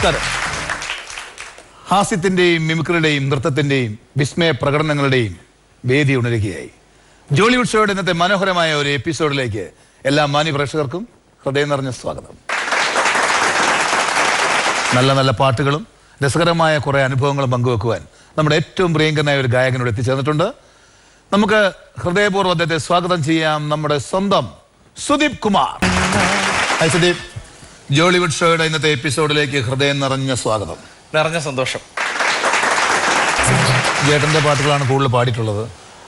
നമസ്കാരം. ഹാസ്യത്തിന്റെയും മിമിക്രിയുടെയും നൃത്തത്തിന്റെയും വിസ്മയ പ്രകടനങ്ങളുടെയും വേദി ഉണരുകയായി. ജോളിവുഡ് ഷോയുടെ ഇന്നത്തെ മനോഹരമായ ഒരു എപ്പിസോഡിലേക്ക് എല്ലാ മാന്യ പ്രേക്ഷകർക്കും ഹൃദയം നിറഞ്ഞ സ്വാഗതം. നല്ല നല്ല പാട്ടുകളും രസകരമായ കുറെ അനുഭവങ്ങളും പങ്കുവെക്കുവാൻ നമ്മുടെ ഏറ്റവും പ്രിയങ്കരനായ ഒരു ഗായകനോട് എത്തിച്ചേർന്നിട്ടുണ്ട്. നമുക്ക് ഹൃദയപൂർവ്വം അദ്ദേഹത്തെ സ്വാഗതം ചെയ്യാം. നമ്മുടെ സ്വന്തം സുദീപ് കുമാർ. ഹായ് സുദീപ്. ജോളിവുഡ് ഷോയുടെ ഇന്നത്തെ എപ്പിസോഡിലേക്ക് ഹൃദയം നിറഞ്ഞ സ്വാഗതം. നിറഞ്ഞ സന്തോഷം. ജേട്ടന്റെ പാട്ടുകളാണ് കൂടുതൽ പാടിയിട്ടുള്ളത്.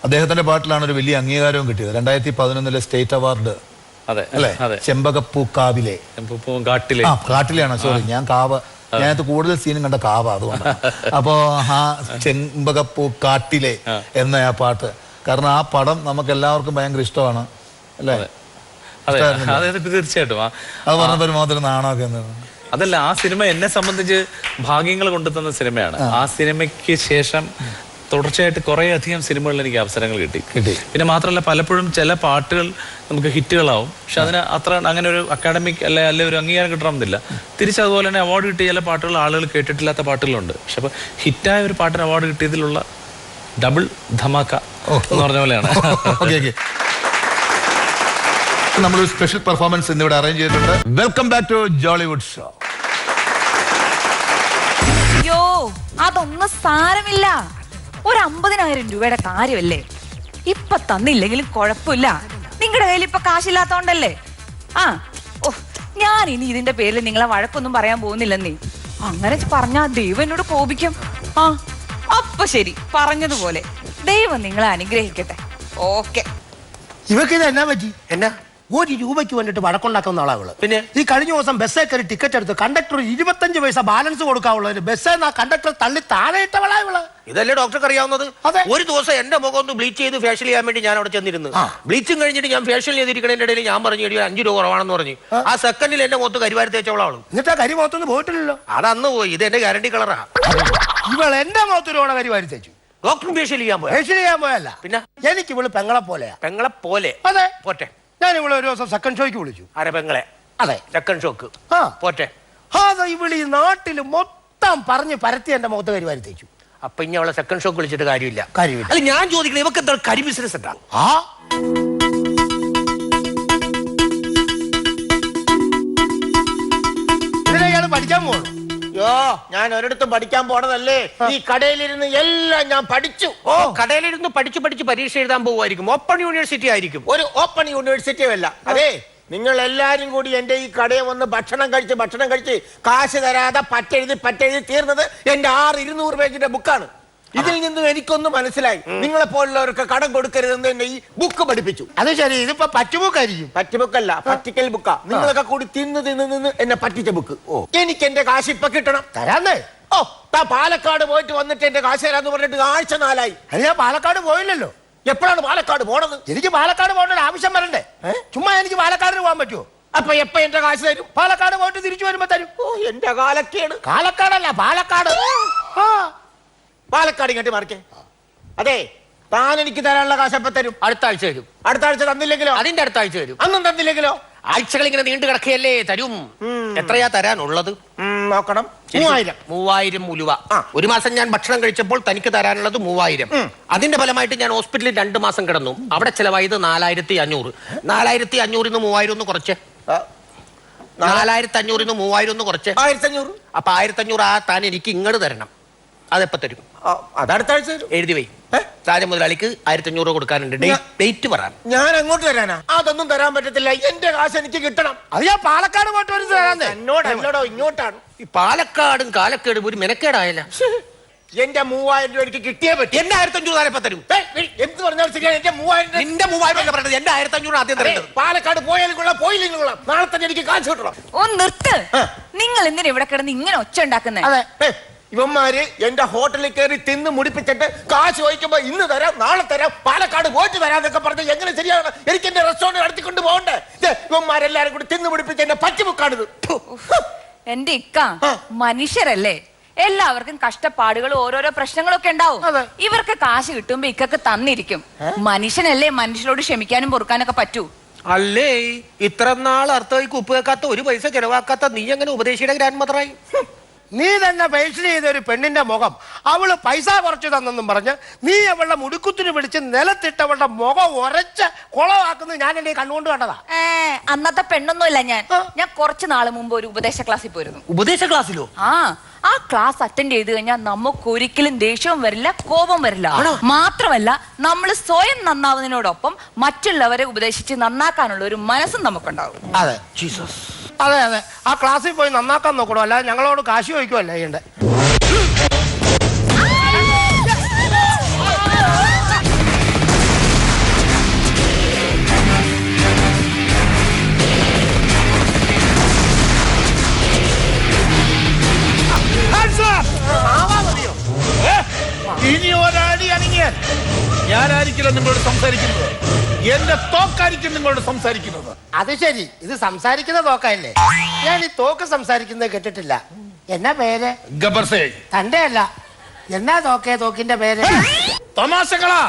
അദ്ദേഹത്തിന്റെ പാട്ടിലാണ് ഒരു വലിയ അംഗീകാരവും കിട്ടിയത്. 2011 സ്റ്റേറ്റ് അവാർഡ് അല്ലേ? ചെമ്പകപ്പൂ കാവിലെ കാട്ടിലെയാണ്. സോറി, ഞാൻ കാവ്, ഞാനത് കൂടുതൽ സീനും കണ്ട കാവ, അതുകൊണ്ട്. അപ്പോ ആ ചെമ്പകപ്പൂ കാട്ടിലെ എന്ന ആ പാട്ട്, കാരണം ആ പടം നമുക്ക് എല്ലാവർക്കും ഭയങ്കര ഇഷ്ടമാണ് അല്ലേ? തീർച്ചയായിട്ടും. അത് പറഞ്ഞപ്പോ മാത്രം നാണമൊക്കെ അതല്ല, ആ സിനിമ എന്നെ സംബന്ധിച്ച് ഭാഗ്യങ്ങൾ കൊണ്ടുതന്ന സിനിമയാണ്. ആ സിനിമയ്ക്ക് ശേഷം തുടർച്ചയായിട്ട് കുറെ അധികം സിനിമകളിൽ എനിക്ക് അവസരങ്ങൾ കിട്ടി. പിന്നെ മാത്രമല്ല, പലപ്പോഴും ചില പാട്ടുകൾ നമുക്ക് ഹിറ്റുകളാവും, പക്ഷെ അതിന് അത്ര അങ്ങനെ ഒരു അക്കാഡമിക് അല്ലെ ഒരു അംഗീകാരം കിട്ടണമെന്നില്ല. തിരിച്ചതുപോലെ തന്നെ അവാർഡ് കിട്ടിയ ചില പാട്ടുകൾ ആളുകൾ കേട്ടിട്ടില്ലാത്ത പാട്ടുകളുണ്ട്. പക്ഷെ അപ്പൊ ഹിറ്റായ ഒരു പാട്ടിന് അവാർഡ് കിട്ടിയതിലുള്ള ഡബിൾ ധമാക്ക എന്ന് പറഞ്ഞ പോലെയാണ്. നമ്മളൊരു സ്പെഷ്യൽ പെർഫോമൻസ് ഇന്നിവിടെ അറേഞ്ച് ചെയ്തിട്ടുണ്ട്. Welcome back to Jollywood show. അയ്യോ, അതൊന്നും സാരമില്ല. ഒരു 50,000 രൂപയുടെ കാര്യമല്ലേ, ഇപ്പൊ തന്നില്ലെങ്കിലും കുഴപ്പമില്ല. നിങ്ങളുടെ കയ്യിൽ ഇപ്പൊ കാശില്ലാത്തോണ്ടല്ലേ. ഞാൻ ഇനി ഇതിന്റെ പേരിൽ നിങ്ങളെ വഴക്കൊന്നും പറയാൻ പോകുന്നില്ലെന്നേ. അങ്ങനെ പറഞ്ഞാ ദൈവം എന്നോട് കോപിക്കും. അപ്പൊ ശരി, പറഞ്ഞതുപോലെ ദൈവം നിങ്ങളെ അനുഗ്രഹിക്കട്ടെ. ഓക്കെ. ഇവക്ക് ഇത് എന്നാ പറ്റി? എന്നാ 1 രൂപയ്ക്ക് വേണ്ടിട്ട് വഴക്കുണ്ടാക്കുന്ന ആളാവള്. പിന്നെ ഈ കഴിഞ്ഞ ദിവസം ബസ്സേ കയറി ടിക്കറ്റ് എടുത്ത് കണ്ടക്ടർ 25 പൈസ ബാലൻസ് കൊടുക്കാവുള്ളൂ. ബസ്സേ കണ്ടക്ടർ തള്ളി താഴെ ഇട്ടവളാവള്. ഇതല്ലേ ഡോക്ടർക്ക് അറിയാവുന്നത്? ഒരു ദിവസം എന്റെ മുഖം ഒന്ന് ബ്ലീച്ച് ചെയ്ത് ഫേഷ്യൽ ചെയ്യാൻ വേണ്ടി ഞാൻ അവിടെ ചെന്നിരുന്നു. ബ്ലീച്ചും കഴിഞ്ഞിട്ട് ഞാൻ ഫേഷ്യൽ ചെയ്തിരിക്കുന്നതിന്റെ ഇടയിൽ ഞാൻ പറഞ്ഞു 5 രൂപ കുറവാണെന്ന് പറഞ്ഞു. ആ സെക്കൻഡിൽ എന്റെ മുഖത്ത് കരിവാരി തേച്ചവളാണ്. എന്നിട്ട് ആ കരി മുഖത്തൊന്നും പോയിട്ടില്ലല്ലോ. അതന്ന് പോയി. ഇത് എന്റെ ഗ്യാരണ്ടി കളറാ. ഇവൾ എന്റെ മുഖത്ത് രൂപ കരിവാരി തേച്ചു. ഡോക്ടറും ഫേഷ്യൽ ചെയ്യാൻ പോയി. ഫേഷ്യൽ ചെയ്യാൻ പോയല്ല, പിന്നെ എനിക്ക് ഇവള് പെങ്ങളെ പോലെയാ. പെങ്ങളെ പോലെ? അതെ, പോട്ടെ. ഞാൻ ഇവളെ ഒരു ദിവസം സെക്കൻഡ് ഷോയ്ക്ക് വിളിച്ചു. ആരെ പെങ്ങളെ? അതെ, സെക്കൻഡ് ഷോക്ക്. പോട്ടെ. അതെ, ഇവള് ഈ നാട്ടില് മൊത്തം പറഞ്ഞ് പരത്തി എന്റെ മുഖത്ത് കരിവാരി തേച്ചു. അപ്പൊ ഇനി അവളെ സെക്കൻഡ് ഷോക്ക് വിളിച്ചിട്ട് കാര്യമില്ല. അല്ല, ഞാൻ ചോദിക്കണേ, ഇവക്ക് എന്താ കരി ബിസിനസ് ഉണ്ടാ? ഇതിനെയാണ് പഠിക്കാൻ പോകണം. ഞാൻ ഒരിടത്തും പഠിക്കാൻ പോണതല്ലേ. ഈ കടയിലിരുന്ന് എല്ലാം ഞാൻ പഠിച്ചു. കടയിലിരുന്ന് പഠിച്ചു പരീക്ഷ എഴുതാൻ പോകുമായിരിക്കും. ഓപ്പൺ യൂണിവേഴ്സിറ്റി ആയിരിക്കും. ഒരു ഓപ്പൺ യൂണിവേഴ്സിറ്റിയും അല്ല. അതെ, നിങ്ങൾ എല്ലാരും കൂടി എന്റെ ഈ കടയിൽ വന്ന് ഭക്ഷണം കഴിച്ച് കാശ് തരാതെ പറ്റെഴുതി തീർന്നത് എന്റെ 600-200 പേജിന്റെ ബുക്കാണ്. ഇതിൽ നിന്നും എനിക്കൊന്നും മനസ്സിലായി. നിങ്ങളെ പോലുള്ളവർക്ക് കടം കൊടുക്കരുതെന്ന് എന്നെ ഈ ബുക്ക് പഠിപ്പിച്ചു. അത് ശരി, ഇതിപ്പോ പറ്റുബുക്കായിരിക്കും. പറ്റുബുക്കല്ല, പറ്റിക്കൽ ബുക്കാ. നിങ്ങളൊക്കെ കൂടി തിന്ന് എന്നെ പറ്റിച്ച ബുക്ക്. എനിക്ക് എന്റെ കാശ് ഇപ്പൊ കിട്ടണം. തരാന്നേ. പാലക്കാട് പോയിട്ട് വന്നിട്ട് എന്റെ കാശ് തരാന്ന് പറഞ്ഞിട്ട് ആഴ്ച 4 ആയി. ഞാൻ പാലക്കാട് പോയില്ലല്ലോ. എപ്പോഴാണ് പാലക്കാട് പോണത്? എനിക്ക് പാലക്കാട് പോകേണ്ട ഒരു ആവശ്യം വരണ്ടേ? ചുമ്മാ എനിക്ക് പാലക്കാടിന് പോകാൻ പറ്റുമോ? അപ്പൊ എപ്പ എന്റെ കാശ് തരും? പാലക്കാട് പോയിട്ട് തിരിച്ചു വരുമ്പോ തരും. എന്റെ കാലക്കേട്. പാലക്കാടല്ല, പാലക്കാട്. പാലക്കാട് ഇങ്ങോട്ട് മറിക്കേ. അതെ, താൻ എനിക്ക് തരാനുള്ള കാശ് എപ്പ തരും? അടുത്ത ആഴ്ച തരും. അടുത്ത ആഴ്ച തന്നില്ലെങ്കിലോ? അതിന്റെ അടുത്ത ആഴ്ച തരും. അന്നും തന്നില്ലെങ്കിലോ? ആഴ്ചകൾ ഇങ്ങനെ നീണ്ടു കിടക്കുകയല്ലേ. തരും. എത്രയാ തരാനുള്ളത്? നോക്കണം. 3000 ഉലുവ. 1 മാസം ഞാൻ ഭക്ഷണം കഴിച്ചപ്പോൾ തനിക്ക് തരാനുള്ളത് 3000. അതിന്റെ ഫലമായിട്ട് ഞാൻ ഹോസ്പിറ്റലിൽ 2 മാസം കിടന്നു. അവിടെ ചെലവായത് 4500. 4500 3000 ഒന്ന് കുറച്ച്. 4500 3000 ഒന്ന് കുറച്ച്. 1500. അപ്പൊ 1500 താൻ എനിക്ക് ഇങ്ങോട്ട് തരണം. അതെപ്പ തരും? അതടുത്ത ആഴ്ച എഴുതി വൈ. താര മുതലാളിക്ക് 1500 കൊടുക്കാനുണ്ട്. ഡേറ്റ് പറയാൻ. ഞാൻ അങ്ങോട്ട് തരാനാ? അതൊന്നും തരാൻ പറ്റത്തില്ല. എന്റെ കാശ് എനിക്ക് കിട്ടണം. അത് ഞാൻ പാലക്കാട് പോയിട്ട് എന്നോടല്ലോ, ഇങ്ങോട്ടാണ്. ഈ പാലക്കാടും കാലക്കേടും ഒരു മെനക്കേടായല്ല. എന്റെ 3000 രൂപ എനിക്ക് കിട്ടിയേ പറ്റും. എന്റെ 1500 താരപ്പ തരും. എന്ത് പറഞ്ഞാൽ ശരിയാണ്. എന്റെ 3000. നിന്റെ 3000 പറഞ്ഞത് എന്റെ 1500 ആദ്യം തരേണ്ടത്. പാലക്കാട് പോയാലും കൊള്ളാം, പോയില്ലെങ്കിൽ കൊള്ളാം. നാളെ തന്നെ എനിക്ക് കാശ് കിട്ടണം. നിർത്ത്. നിങ്ങൾ എന്തിനാ ഇവിടെ കിടന്ന് ഇങ്ങനെ ഒച്ച ഉണ്ടാക്കുന്നത്? അതെ, ഇവന്മാര് എന്റെ ഹോട്ടലിൽ കയറി തിന്ന് മുടിപ്പിച്ചിട്ട് കാശ് ചോദിക്കുമ്പോ ഇന്ന് തരാം, നാളെ തരാം, പാലക്കാട് പോയിട്ട് തരാന്നൊക്കെ പറഞ്ഞ് എങ്ങനെ ശരിയാണ്? എനിക്ക് എന്റെ റെസ്റ്റോറന്റ് നടത്തിക്കൊണ്ട് പോകണ്ടേ? ഇവന്മാരെല്ലാരും കൂടി തിന്ന് മുടിപ്പിച്ച് എന്റെ പറ്റിമുക്കാണിത്. എന്റെ ഇക്ക മനുഷ്യരല്ലേ, എല്ലാവർക്കും കഷ്ടപ്പാടുകളും ഓരോരോ പ്രശ്നങ്ങളൊക്കെ ഉണ്ടാവും. ഇവർക്ക് കാശ് കിട്ടുമ്പോ ഇക്കൊക്കെ തന്നിരിക്കും. മനുഷ്യനല്ലേ, മനുഷ്യരോട് ക്ഷമിക്കാനും പൊറുക്കാനൊക്കെ പറ്റൂ. അല്ലേ, ഇത്ര നാൾ അർത്ഥമായി ഉപ്പ് വെക്കാത്ത 1 പൈസ ചെലവാക്കാത്ത നീ എങ്ങനെ ഉപദേശിയുടെ ഗ്രാൻഡ് മദറായി? നീ തന്നെ പെൻഷൻ ചെയ്ത ഒരു പെണ്ണിന്റെ മുഖം അവള് പൈസ കുറച്ചു തന്നെന്നും പറഞ്ഞ് നീ അവളുടെ മുടുക്കുത്തിന് പിടിച്ച് നിലത്തിട്ട് അവളുടെ മുഖം ഉരച്ച് കുളമാക്കുന്നത് ഞാൻ എന്റെ കണ്ണുകൊണ്ട് കണ്ടതാ. അന്നത്തെ പെണ്ണൊന്നുമില്ല ഞാൻ കുറച്ച് നാള് മുമ്പ് ഒരു ഉപദേശ ക്ലാസ്സിൽ പോയിരുന്നു. ഉപദേശ ക്ലാസ്സിലോ? ആ ക്ലാസ് അറ്റൻഡ് ചെയ്ത് കഴിഞ്ഞാൽ നമുക്ക് ഒരിക്കലും ദേഷ്യവും വരില്ല, കോപം വരില്ല. മാത്രമല്ല നമ്മൾ സ്വയം നന്നാവുന്നതിനോടൊപ്പം മറ്റുള്ളവരെ ഉപദേശിച്ച് നന്നാക്കാനുള്ള ഒരു മനസ്സും നമുക്കുണ്ടാവും. അതെ ജീസസ്, അതെ അതെ, ആ ക്ലാസ്സിൽ പോയി നന്നാക്കാൻ നോക്കണോ, അല്ലാതെ ഞങ്ങളോട് കാശ് ചോദിക്കുമല്ല ചെയ്യണ്ടേ. ഇനി ഒരടി അനങ്ങിയാൽ ഞാനായിരിക്കില്ല നിങ്ങളോട് സംസാരിക്കുന്നത്, എന്റെ തോക്കായിരിക്കും നിങ്ങളോട് സംസാരിക്കുന്നത്. അത് ശരി, ഇത് സംസാരിക്കുന്ന തോക്കല്ലേ? ഞാൻ ഈ തോക്ക് സംസാരിക്കുന്നത് കേട്ടിട്ടില്ല. എന്നാ പേര്? ഗബ്ബർ സിംഗ്. തന്റെ അല്ല, എന്നാ തോക്കിന്റെ പേര്? തമാശകളാ.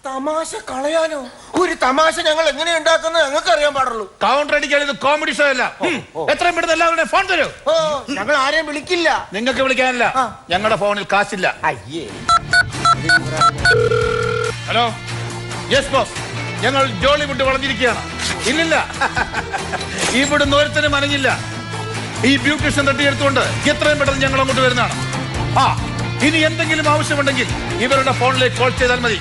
തമാശ കളയാനോ? ഒരു തമാശ ഞങ്ങൾ എങ്ങനെ ഉണ്ടാക്കുന്നത് ഞങ്ങൾക്ക് അറിയാൻ പാടുള്ളൂ. കൗണ്ടർ അടിക്കാൻ ഇത് കോമഡി ഷോ അല്ല. എത്രയും പെട്ടെന്ന് എല്ലാവരുടെയും ഫോൺ തരൂ. ഞങ്ങൾ ആരെയും വിളിക്കില്ല. നിങ്ങൾക്ക് വിളിക്കാനില്ല, ഞങ്ങളുടെ ഫോണിൽ കാശില്ല. അയ്യേ. ഹലോ, യെസ് ബോസ്, ഞങ്ങൾ ജോളിവുഡ് വളഞ്ഞിരിക്കുകയാണ്. ഇല്ലില്ല, ഇവിടുന്ന് ഒരുത്തനും അനങ്ങില്ല. ഈ ബ്യൂട്ടീഷ്യൻ തട്ടിയെടുത്തുകൊണ്ട് എത്രയും പെട്ടെന്ന് ഞങ്ങൾ അങ്ങോട്ട് വരുന്നതാണ്. ഇനി എന്തെങ്കിലും ആവശ്യമുണ്ടെങ്കിൽ ഇവരുടെ ഫോണിലേക്ക് കോൾ ചെയ്താൽ മതി.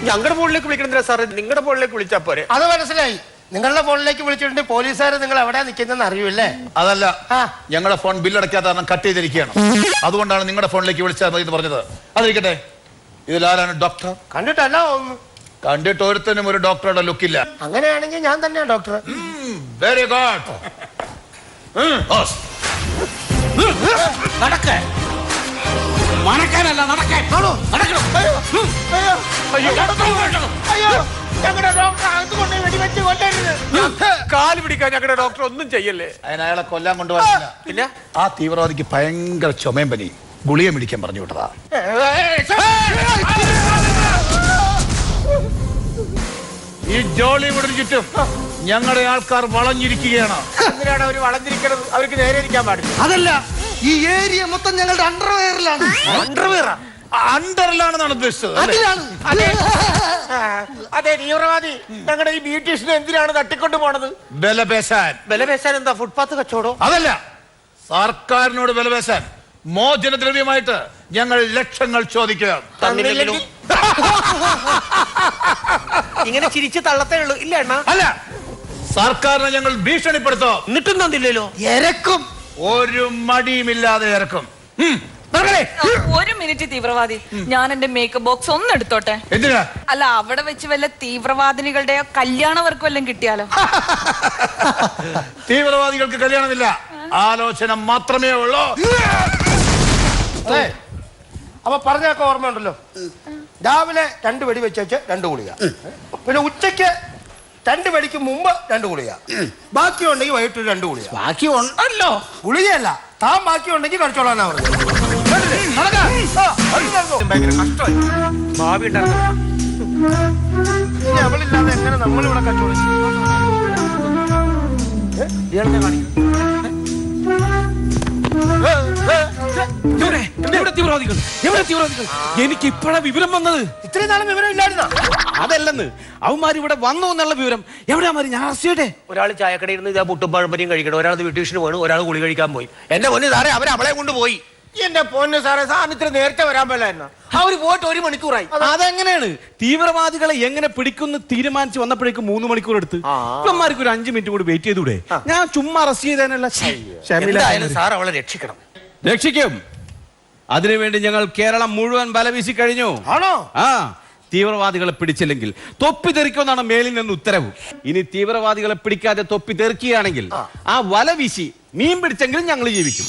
ഞങ്ങളുടെ ഫോണിലേക്ക് വിളിക്കണമെന്നില്ല സാറേ, നിങ്ങളുടെ ഫോണിലേക്ക് വിളിച്ചാൽ പോരെ. അത് മനസ്സിലായി. നിങ്ങളുടെ ഫോണിലേക്ക് വിളിച്ചിട്ടുണ്ട്, പോലീസുകാർ നിങ്ങൾ എവിടെയാ നിൽക്കുന്നതെന്ന് അറിയൂല്ലേ? അതല്ല, ഞങ്ങളുടെ ഫോൺ ബില്ലടയ്ക്കാത്ത കാരണം കട്ട് ചെയ്തിരിക്കുകയാണ്. അതുകൊണ്ടാണ് നിങ്ങളുടെ ഫോണിലേക്ക് വിളിച്ചാൽ മതി എന്ന് പറഞ്ഞത്. അതിരിക്കട്ടെ, ഇതിലാരാണ് ഡോക്ടർ? കണ്ടിട്ടല്ല ഒന്ന്. കണ്ടിട്ട് ഒരുത്തനും ഒരു ഡോക്ടറുടെ ലുക്കില്ല. അങ്ങനെയാണെങ്കിൽ ഞാൻ തന്നെയാണ് ഡോക്ടർ. Very good. നടക്കേ മനക്കാനല്ല, നടക്കാൻ. കാല് പിടിക്കാൻ ഞങ്ങളുടെ ഡോക്ടർ ഒന്നും ചെയ്യല്ലേ. അതിന് അയാളെ കൊല്ലാൻ കൊണ്ടുപോകാനില്ല. പിന്നെ ആ തീവ്രവാദിക്ക് ഭയങ്കര ചുമയും പനി, ഗുളിക മേടിക്കാൻ പറഞ്ഞു വിട്ടതാ. ഈ ജോളിവുഡിന് ചുറ്റും ഞങ്ങളുടെ ആൾക്കാർ വളഞ്ഞിരിക്കുകയാണ്. എന്തിനാണ് അവർ വളഞ്ഞിരിക്കുന്നത്? അവർക്ക് നേരെ ഇരിക്കാൻ പാടില്ല. അതല്ല, ഈ ഏരിയ മൊത്തം ഞങ്ങളുടെ അണ്ടർവെയറിലാണ്. അണ്ടർവെയറാ? അണ്ടറിലാണെന്നാണ് ഉദ്ദേശിച്ചത്. അതെ, തീവ്രവാദി ഞങ്ങളുടെ ഈ ബ്യൂട്ടീഷ്യനെ എന്തിനാണ് തട്ടിക്കൊണ്ട് പോണത്? ബലപേശാൻ. ബലപേശാൻ എന്താ, ഫുട്പാത്ത് കച്ചവടോ? അതല്ല, സർക്കാരിനോട് ബലപേശാൻ മോചനദ്രവ്യമായിട്ട് ഞങ്ങൾ ലക്ഷങ്ങൾ ചോദിക്കുക. തന്നില്ലെങ്കിലും ഇങ്ങനെ ചിരിച്ച് തള്ളത്തേ ഉള്ളൂ ഇല്ല എണ്ണ? അല്ല, സർക്കാരിനെ ഞങ്ങൾ ഭീഷണിപ്പെടുത്തോ. എന്നിട്ടും തന്നില്ലല്ലോ. ഇരക്കും, ഒരു മടിയുമില്ലാതെ ഇറക്കും. ഒരു മിനിറ്റ് തീവ്രവാദി, ഞാൻ എന്റെ മേക്കപ്പ് ബോക്സ് ഒന്ന് എടുത്തോട്ടെ. എന്തിനാ? അല്ല, അവിടെ വെച്ച് വല്ല തീവ്രവാദിനികളുടെ കല്യാണവർക്കും വല്ലതും കിട്ടിയാലോ? തീവ്രവാദികൾക്ക് കല്യാണമില്ല, ആലോചന മാത്രമേ ഉള്ളൂ. അപ്പൊ പറഞ്ഞൊക്കെ ഓർമ്മയുണ്ടല്ലോ. രാവിലെ 2 വെടി വെച്ച് 2 ഗുളിക, പിന്നെ ഉച്ചയ്ക്ക് 2 വെടിക്ക് മുമ്പ് 2 ഗുളിക, ബാക്കി ഉണ്ടെങ്കിൽ വൈകിട്ട് 2 ഗുളിക. ബാക്കി ഉണ്ടല്ലോ. ഗുളികയല്ല, താൻ ബാക്കി ഉണ്ടെങ്കിൽ കഴിച്ചോളാനാ പറഞ്ഞത്. ഭയങ്കര കഷ്ടമായി. ഭാവി ഉണ്ടായിരുന്നു. ഇനി അവളില്ലാതെ എങ്ങനെ നമ്മളിവിടെ കച്ചവടം ചെയ്യും? എനിക്ക് ഇപ്പോഴാ വിവരം വന്നത്. ഇത്രയും നാളും വിവരം ഇല്ലായിരുന്ന? അതല്ലെന്ന്, അവന്മാർ ഇവിടെ വന്നു എന്നുള്ള വിവരം. എവിടെയാ ഞാൻ അറസ്റ്റ്? ഒരാൾ ചായക്കടയിൽ നിന്ന് ഇതാ പുട്ടും പഴംപരിയും കഴിക്കണം, ഒരാൾ ബ്യൂട്ടീഷ്യന് പോയി, ഒരാൾ ഗുളി കഴിക്കാൻ പോയി. എന്റെ പൊന്ന് സാറേ, അവരെ അവളെ കൊണ്ടുപോയി. എന്റെ പൊന്ന് സാറേ, സാറിന് നേരത്തെ വരാൻ പറ്റില്ലായിരുന്നു. അവര് പോയിട്ട് 1 മണിക്കൂറായി. അതെങ്ങനെയാണ് തീവ്രവാദികളെ എങ്ങനെ പിടിക്കുന്നു തീരുമാനിച്ച് വന്നപ്പോഴേക്കും 3 മണിക്കൂർ എടുത്ത്? ഇവന്മാർക്ക് ഒരു 5 മിനിറ്റ് കൂടി വെയിറ്റ് ചെയ്തൂടെ? ഞാൻ ചുമ്മാ അറസ്റ്റ് ചെയ്തതിനല്ല. സാർ അവളെ രക്ഷിക്കണം. രക്ഷിക്കും. അതിനുവേണ്ടി ഞങ്ങൾ കേരളം മുഴുവൻ ബലവീശി കഴിഞ്ഞു. ആണോ? തീവ്രവാദികളെ പിടിച്ചില്ലെങ്കിൽ തൊപ്പി തെറിക്കുമെന്നാണ് മേലിൽ നിന്ന് ഉത്തരവ്. ഇനി തീവ്രവാദികളെ പിടിക്കാതെ തൊപ്പി തെറിക്കുകയാണെങ്കിൽ ആ വല വീശി മീൻ പിടിച്ചെങ്കിലും ഞങ്ങൾ ജീവിക്കും.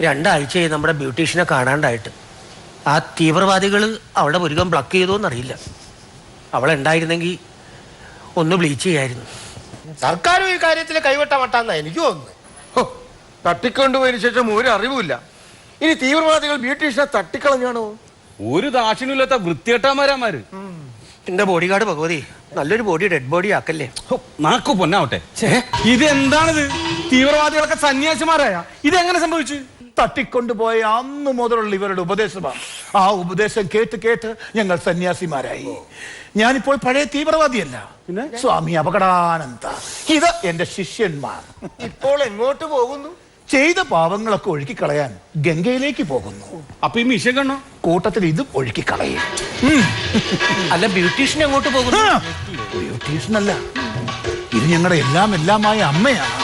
2 ആഴ്ചയായി നമ്മുടെ ബ്യൂട്ടീഷ്യനെ കാണാണ്ടായിട്ട്. ആ തീവ്രവാദികൾ അവളുടെ പുരുകം ബ്ലക്ക് ചെയ്തോന്നറിയില്ല. അവളുണ്ടായിരുന്നെങ്കിൽ ഒന്ന് ബ്ലീച്ച് ചെയ്യായിരുന്നു. സർക്കാരും ഈ കാര്യത്തിൽ കൈവെട്ട മട്ടാന്നാ എനിക്ക് തോന്നുന്നത്. തട്ടിക്കൊണ്ടുപോയതിനു ശേഷം ഒരു അറിവുമില്ല. ഇനി തീവ്രവാദികൾ ബ്യൂട്ടീഷ്യനെ തട്ടിക്കളഞ്ഞാണോ? ഒരു ദാക്ഷിണ്യമില്ലാത്ത വൃത്തികെട്ടന്മാരാമാര്. എന്റെ ബോഡി ഗാർഡ് ഭഗവതി നല്ലൊരു ബോഡി ഡെഡ് ബോഡി ആക്കല്ലേ. നാക്കു പൊന്നാവട്ടെ. ഇതെന്താണിത്? തീവ്രവാദികളൊക്കെ സന്യാസിമാരായ ഇതെങ്ങനെ സംഭവിച്ചു? തട്ടിക്കൊണ്ടുപോയ അന്ന് മുതലുള്ള ഇവരുടെ ഉപദേശമാണ്. ആ ഉപദേശം കേട്ട് കേട്ട് ഞങ്ങൾ സന്യാസിമാരായി. ഞാനിപ്പോൾ പഴയ തീവ്രവാദിയല്ല, പിന്നെ സ്വാമി അപകടാനന്ദ. ഇത് എന്റെ ശിഷ്യന്മാർ. ഇപ്പോൾ എങ്ങോട്ട് പോകുന്നു? ചെയ്ത പാവങ്ങളൊക്കെ ഒഴുക്കിക്കളയാൻ ഗംഗയിലേക്ക് പോകുന്നു. അപ്പൊ ഈ മിഷൻ കണ്ണോ? കൂട്ടത്തിൽ ഇത് ഒഴുക്കിക്കളയും. അല്ല, ബ്യൂട്ടീഷ്യൻ എങ്ങോട്ട് പോകുന്നു? ബ്യൂട്ടീഷ്യൻ അല്ല, ഇത് ഞങ്ങളുടെ എല്ലാമായ അമ്മയാണ്.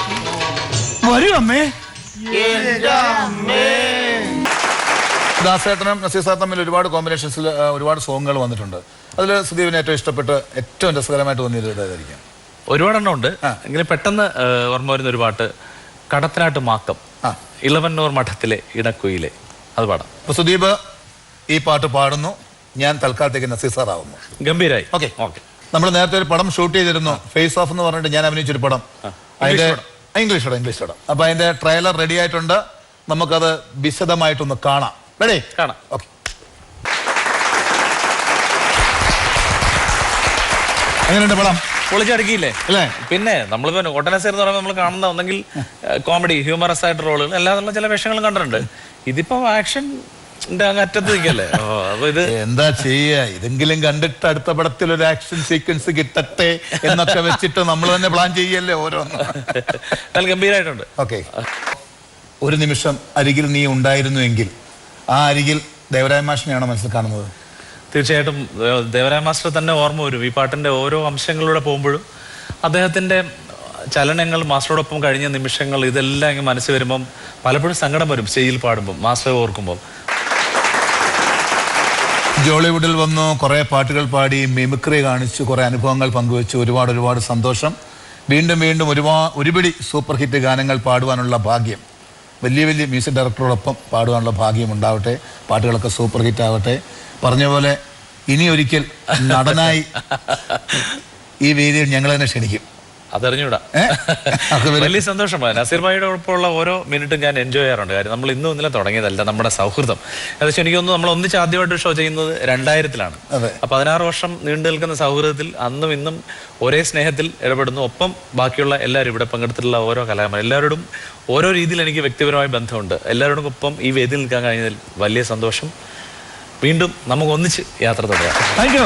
വരൂ അമ്മേ. ദാസേട്ടനും നസീർ സാർ തമ്മിൽ ഒരുപാട് കോമ്പിനേഷൻസിൽ ഒരുപാട് സോങ്ങുകൾ വന്നിട്ടുണ്ട്. അതിൽ സുദീപിന് ഏറ്റവും ഇഷ്ടപ്പെട്ട് ഏറ്റവും രസകരമായിട്ട് തോന്നിയത് ഏതായിരിക്കും? ഒരുപാടെണ്ണം ഉണ്ട്. എങ്കിലും പെട്ടെന്ന് ഓർമ്മ വരുന്ന ഒരു പാട്ട് കടത്തനാട്ട് മാക്കം, ഇളവന്നൂർ മഠത്തിലെ ഇടക്കുയിലെ, അത് പാടാം. അപ്പൊ സുദീപ് ഈ പാട്ട് പാടുന്നു, ഞാൻ തൽക്കാലത്തേക്ക് നസീർ സാർ ആവുന്നു. ഗംഭീരായി. ഓക്കെ. നമ്മൾ നേരത്തെ ഒരു പടം ഷൂട്ട് ചെയ്തിരുന്നു, ഫേസ് ഓഫ് എന്ന് പറഞ്ഞിട്ട് ഞാൻ അഭിനയിച്ചൊരു പടം. അതിന്റെ ഇംഗ്ലീഷ് പടം. അപ്പൊ അതിന്റെ ട്രെയിലർ റെഡി ആയിട്ടുണ്ട്. നമുക്കത് വിശദമായിട്ടൊന്ന് കാണാം. റെഡി? കാണാം. ഓക്കെ. എങ്ങനെയുണ്ട് പടം? പൊളിച്ചടുക്കിയില്ലേ അല്ലേ? പിന്നെ നമ്മളിപ്പോ ഒട്ടനസീർ എന്ന് പറയുമ്പോൾ നമ്മൾ കാണുന്ന ഒന്നെങ്കിൽ കോമഡി ഹ്യൂമറസ് ആയിട്ട് റോളുകൾ അല്ലാതുള്ള ചില വേഷങ്ങളും കണ്ടിട്ടുണ്ട്. ഇതിപ്പോ ആക്ഷൻ അറ്റത്ത് നിൽക്കല്ലേ. അപ്പൊ ഇത് എന്താ ചെയ്യാ, ഇതെങ്കിലും കണ്ടിട്ട് അടുത്ത പടത്തിൽ ഒരു ആക്ഷൻ സീക്വൻസ് കിട്ടട്ടെ എന്നൊക്കെ വെച്ചിട്ട് നമ്മൾ തന്നെ പ്ലാൻ ചെയ്യല്ലേ ഓരോന്ന്. നല്ല ഗംഭീരമായിട്ടുണ്ട്. ഓക്കെ. ഒരു നിമിഷം അരികിൽ നീ ഉണ്ടായിരുന്നുവെങ്കിൽ ആ അരികിൽ ദേവരായ മാഷിനെയാണോ മനസ്സിൽ കാണുന്നത്? തീർച്ചയായിട്ടും ദേവരായ മാസ്റ്റർ തന്നെ ഓർമ്മ വരും. ഈ പാട്ടിന്റെ ഓരോ അംശങ്ങളിലൂടെ പോകുമ്പോഴും അദ്ദേഹത്തിന്റെ ചലനങ്ങൾ, മാസ്റ്ററോടൊപ്പം കഴിഞ്ഞ നിമിഷങ്ങൾ, ഇതെല്ലാം ഇങ്ങനെ മനസ്സിൽ വരുമ്പം പലപ്പോഴും സങ്കടം വരും. സ്റ്റേജിൽ പാടുമ്പം, മാസ്റ്ററെ ഓർക്കുമ്പം. ജോളിവുഡിൽ വന്നു, കുറെ പാട്ടുകൾ പാടി, മിമിക്രി കാണിച്ചു, കുറെ അനുഭവങ്ങൾ പങ്കുവെച്ചു. ഒരുപാട് സന്തോഷം. വീണ്ടും ഒരുപിടി സൂപ്പർ ഹിറ്റ് ഗാനങ്ങൾ പാടുവാനുള്ള ഭാഗ്യം, വലിയ മ്യൂസിക് ഡയറക്ടറോടൊപ്പം പാടുവാനുള്ള ഭാഗ്യം ഉണ്ടാവട്ടെ. പാട്ടുകളൊക്കെ സൂപ്പർ ഹിറ്റ് ആവട്ടെ. പറഞ്ഞ പോലെ ഇനി ഒരിക്കൽ നടനായി ഈ വേദിയിൽ ഞങ്ങൾ തന്നെ ക്ഷണിക്കും. അതറിഞ്ഞൂടാ. വലിയ സന്തോഷമാണ്. നസീർ ഭായിയുടെ ഒപ്പമുള്ള ഓരോ മിനിറ്റും ഞാൻ എൻജോയ് ചെയ്യാറുണ്ട്. കാര്യം നമ്മൾ ഇന്നലെ തുടങ്ങിയതല്ല നമ്മുടെ സൗഹൃദം. ഏകദേശം എനിക്ക് തോന്നുന്നു നമ്മൾ ഒന്നിച്ച് ആദ്യമായിട്ട് ഷോ ചെയ്യുന്നത് 2000-ലാണ്. അപ്പൊ 16 വർഷം നീണ്ടു നിൽക്കുന്ന സൗഹൃദത്തിൽ അന്നും ഇന്നും ഒരേ സ്നേഹത്തിൽ ഇടപെടുന്നു. ഒപ്പം ബാക്കിയുള്ള എല്ലാവരും ഇവിടെ പങ്കെടുത്തിട്ടുള്ള ഓരോ കലാകാരന്മാർ എല്ലാവരോടും ഓരോ രീതിയിൽ എനിക്ക് വ്യക്തിപരമായ ബന്ധമുണ്ട്. എല്ലാവരോടും ഒപ്പം ഈ വേദിയിൽ നിൽക്കാൻ കഴിഞ്ഞതിൽ വലിയ സന്തോഷം. വീണ്ടും നമുക്ക് ഒന്നിച്ച് യാത്ര തുടരാം. Thank you.